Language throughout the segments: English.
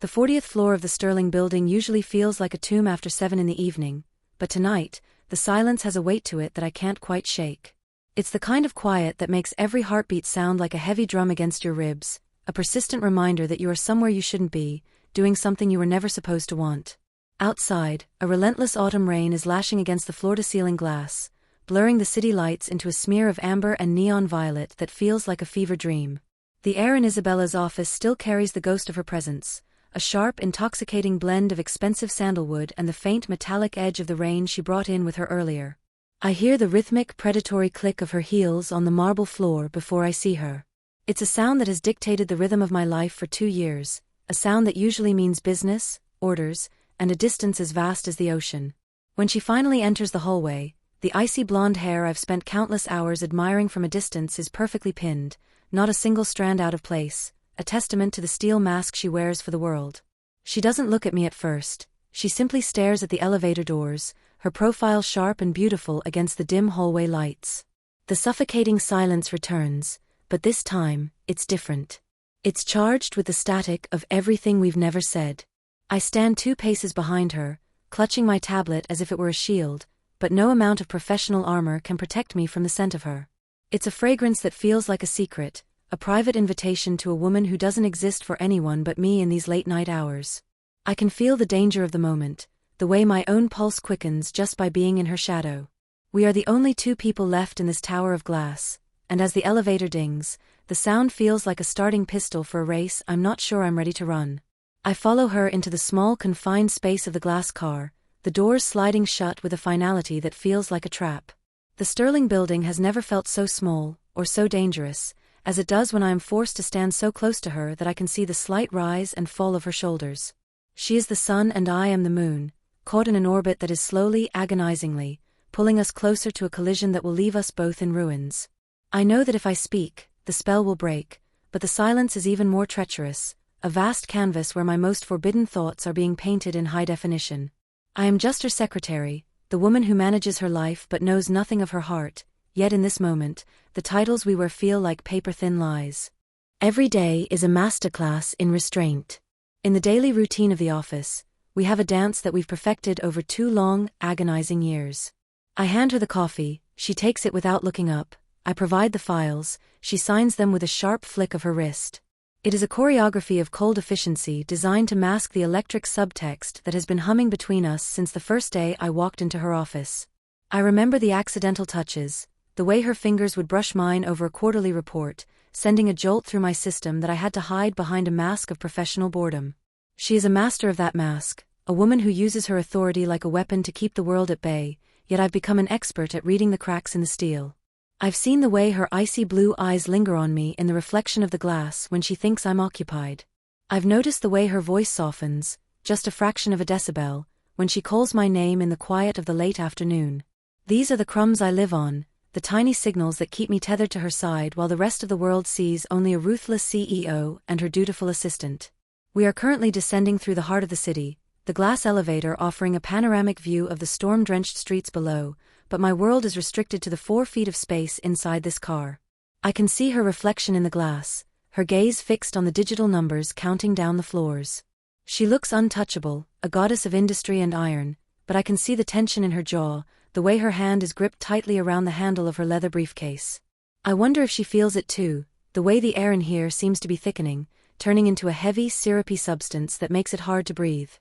The 40th floor of the Sterling building usually feels like a tomb after 7 in the evening, but tonight, the silence has a weight to it that I can't quite shake. It's the kind of quiet that makes every heartbeat sound like a heavy drum against your ribs, a persistent reminder that you are somewhere you shouldn't be, doing something you were never supposed to want. Outside, a relentless autumn rain is lashing against the floor-to-ceiling glass, blurring the city lights into a smear of amber and neon violet that feels like a fever dream. The air in Isabella's office still carries the ghost of her presence, a sharp, intoxicating blend of expensive sandalwood and the faint metallic edge of the rain she brought in with her earlier. I hear the rhythmic, predatory click of her heels on the marble floor before I see her. It's a sound that has dictated the rhythm of my life for 2 years, a sound that usually means business, orders, and a distance as vast as the ocean. When she finally enters the hallway, the icy blonde hair I've spent countless hours admiring from a distance is perfectly pinned, not a single strand out of place, a testament to the steel mask she wears for the world. She doesn't look at me at first, she simply stares at the elevator doors, her profile sharp and beautiful against the dim hallway lights. The suffocating silence returns, but this time, it's different. It's charged with the static of everything we've never said. I stand 2 paces behind her, clutching my tablet as if it were a shield, but no amount of professional armor can protect me from the scent of her. It's a fragrance that feels like a secret, a private invitation to a woman who doesn't exist for anyone but me in these late-night hours. I can feel the danger of the moment, the way my own pulse quickens just by being in her shadow. We are the only 2 people left in this tower of glass, and as the elevator dings, the sound feels like a starting pistol for a race I'm not sure I'm ready to run. I follow her into the small confined space of the glass car, the doors sliding shut with a finality that feels like a trap. The Sterling building has never felt so small, or so dangerous, as it does when I am forced to stand so close to her that I can see the slight rise and fall of her shoulders. She is the sun and I am the moon, caught in an orbit that is slowly, agonizingly, pulling us closer to a collision that will leave us both in ruins. I know that if I speak, the spell will break, but the silence is even more treacherous, a vast canvas where my most forbidden thoughts are being painted in high definition. I am just her secretary, the woman who manages her life but knows nothing of her heart, yet in this moment, the titles we wear feel like paper-thin lies. Every day is a masterclass in restraint. In the daily routine of the office, we have a dance that we've perfected over 2 long, agonizing years. I hand her the coffee, she takes it without looking up, I provide the files, she signs them with a sharp flick of her wrist. It is a choreography of cold efficiency designed to mask the electric subtext that has been humming between us since the first day I walked into her office. I remember the accidental touches, the way her fingers would brush mine over a quarterly report, sending a jolt through my system that I had to hide behind a mask of professional boredom. She is a master of that mask, a woman who uses her authority like a weapon to keep the world at bay, yet I've become an expert at reading the cracks in the steel. I've seen the way her icy blue eyes linger on me in the reflection of the glass when she thinks I'm occupied. I've noticed the way her voice softens, just a fraction of a decibel, when she calls my name in the quiet of the late afternoon. These are the crumbs I live on, the tiny signals that keep me tethered to her side while the rest of the world sees only a ruthless CEO and her dutiful assistant. We are currently descending through the heart of the city, the glass elevator offering a panoramic view of the storm-drenched streets below, but my world is restricted to the 4 feet of space inside this car. I can see her reflection in the glass, her gaze fixed on the digital numbers counting down the floors. She looks untouchable, a goddess of industry and iron, but I can see the tension in her jaw, the way her hand is gripped tightly around the handle of her leather briefcase. I wonder if she feels it too, the way the air in here seems to be thickening, turning into a heavy, syrupy substance that makes it hard to breathe.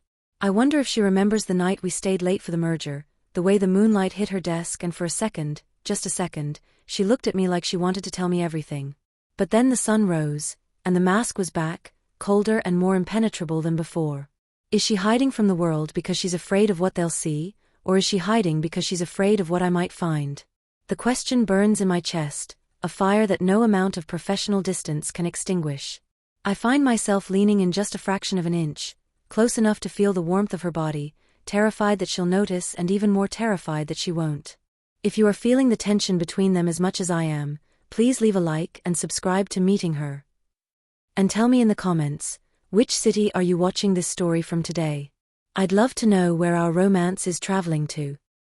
I wonder if she remembers the night we stayed late for the merger, the way the moonlight hit her desk and for a second, just a second, she looked at me like she wanted to tell me everything. But then the sun rose, and the mask was back, colder and more impenetrable than before. Is she hiding from the world because she's afraid of what they'll see, or is she hiding because she's afraid of what I might find? The question burns in my chest, a fire that no amount of professional distance can extinguish. I find myself leaning in just a fraction of an inch, close enough to feel the warmth of her body, terrified that she'll notice and even more terrified that she won't. If you are feeling the tension between them as much as I am, please leave a like and subscribe to Meeting Her. And tell me in the comments, which city are you watching this story from today? I'd love to know where our romance is traveling to.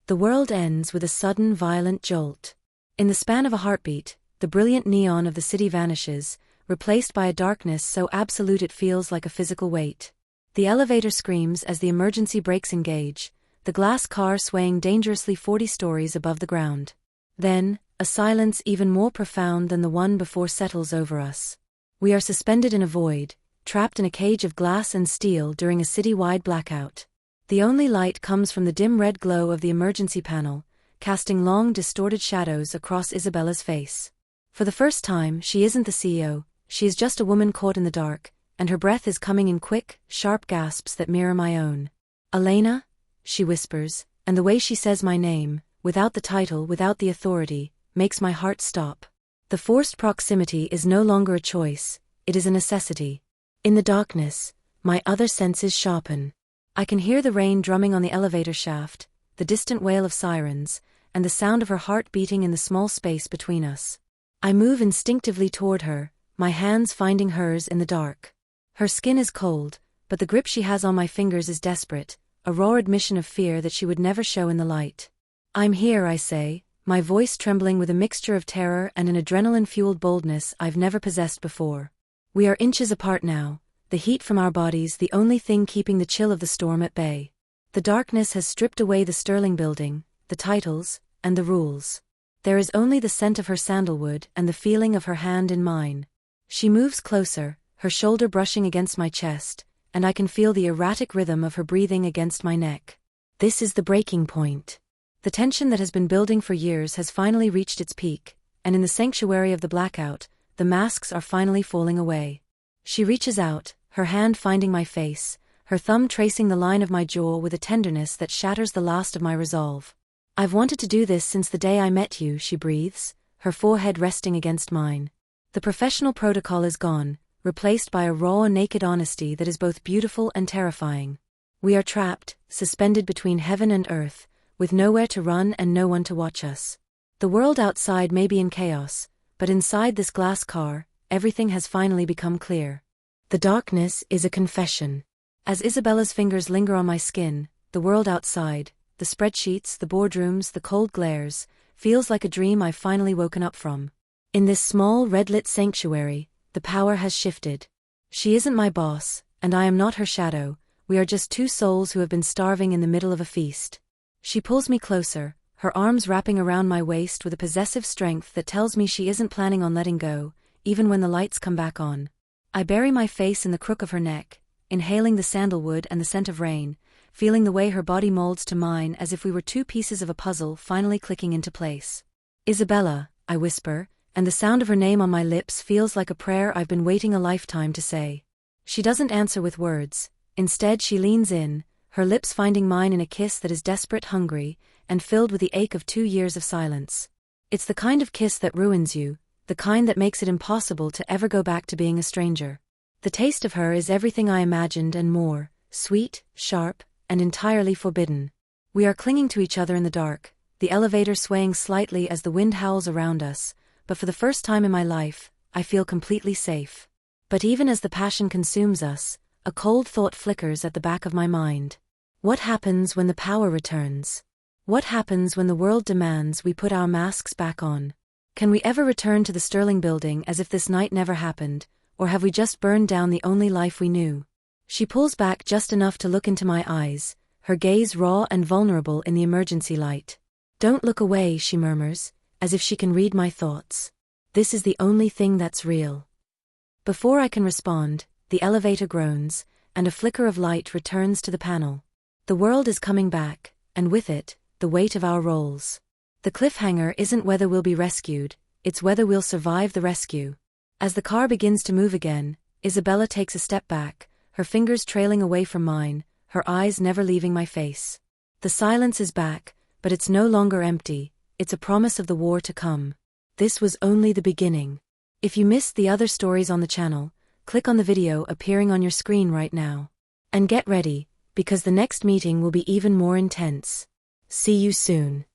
The world ends with a sudden violent jolt. In the span of a heartbeat, the brilliant neon of the city vanishes, replaced by a darkness so absolute it feels like a physical weight. The elevator screams as the emergency brakes engage, the glass car swaying dangerously 40 stories above the ground. Then, a silence even more profound than the one before settles over us. We are suspended in a void, trapped in a cage of glass and steel during a city-wide blackout. The only light comes from the dim red glow of the emergency panel, casting long distorted shadows across Isabella's face. For the first time, she isn't the CEO, she is just a woman caught in the dark, and her breath is coming in quick, sharp gasps that mirror my own. "Elena?" she whispers, and the way she says my name, without the title, without the authority, makes my heart stop. The forced proximity is no longer a choice, it is a necessity. In the darkness, my other senses sharpen. I can hear the rain drumming on the elevator shaft, the distant wail of sirens, and the sound of her heart beating in the small space between us. I move instinctively toward her, my hands finding hers in the dark. Her skin is cold, but the grip she has on my fingers is desperate, a raw admission of fear that she would never show in the light. "I'm here," I say, my voice trembling with a mixture of terror and an adrenaline-fueled boldness I've never possessed before. We are inches apart now, the heat from our bodies the only thing keeping the chill of the storm at bay. The darkness has stripped away the Sterling building, the titles, and the rules. There is only the scent of her sandalwood and the feeling of her hand in mine. She moves closer, her shoulder brushing against my chest, and I can feel the erratic rhythm of her breathing against my neck. This is the breaking point. The tension that has been building for years has finally reached its peak, and in the sanctuary of the blackout, the masks are finally falling away. She reaches out, her hand finding my face, her thumb tracing the line of my jaw with a tenderness that shatters the last of my resolve. "I've wanted to do this since the day I met you," she breathes, her forehead resting against mine. The professional protocol is gone, replaced by a raw, naked honesty that is both beautiful and terrifying. We are trapped, suspended between heaven and earth, with nowhere to run and no one to watch us. The world outside may be in chaos, but inside this glass car, everything has finally become clear. The darkness is a confession. As Isabella's fingers linger on my skin, the world outside, the spreadsheets, the boardrooms, the cold glares, feels like a dream I've finally woken up from. In this small, red-lit sanctuary, the power has shifted. She isn't my boss, and I am not her shadow, we are just two souls who have been starving in the middle of a feast. She pulls me closer, her arms wrapping around my waist with a possessive strength that tells me she isn't planning on letting go, even when the lights come back on. I bury my face in the crook of her neck, inhaling the sandalwood and the scent of rain, feeling the way her body molds to mine as if we were two pieces of a puzzle finally clicking into place. "Isabella," I whisper, and the sound of her name on my lips feels like a prayer I've been waiting a lifetime to say. She doesn't answer with words, instead she leans in, her lips finding mine in a kiss that is desperate, hungry, and filled with the ache of 2 years of silence. It's the kind of kiss that ruins you, the kind that makes it impossible to ever go back to being a stranger. The taste of her is everything I imagined and more, sweet, sharp, and entirely forbidden. We are clinging to each other in the dark, the elevator swaying slightly as the wind howls around us, but for the first time in my life, I feel completely safe. But even as the passion consumes us, a cold thought flickers at the back of my mind. What happens when the power returns? What happens when the world demands we put our masks back on? Can we ever return to the Sterling building as if this night never happened, or have we just burned down the only life we knew? She pulls back just enough to look into my eyes, her gaze raw and vulnerable in the emergency light. "Don't look away," she murmurs, as if she can read my thoughts. "This is the only thing that's real." Before I can respond, the elevator groans, and a flicker of light returns to the panel. The world is coming back, and with it, the weight of our roles. The cliffhanger isn't whether we'll be rescued, it's whether we'll survive the rescue. As the car begins to move again, Isabella takes a step back, her fingers trailing away from mine, her eyes never leaving my face. The silence is back, but it's no longer empty, it's a promise of the war to come. This was only the beginning. If you missed the other stories on the channel, click on the video appearing on your screen right now. And get ready, because the next meeting will be even more intense. See you soon.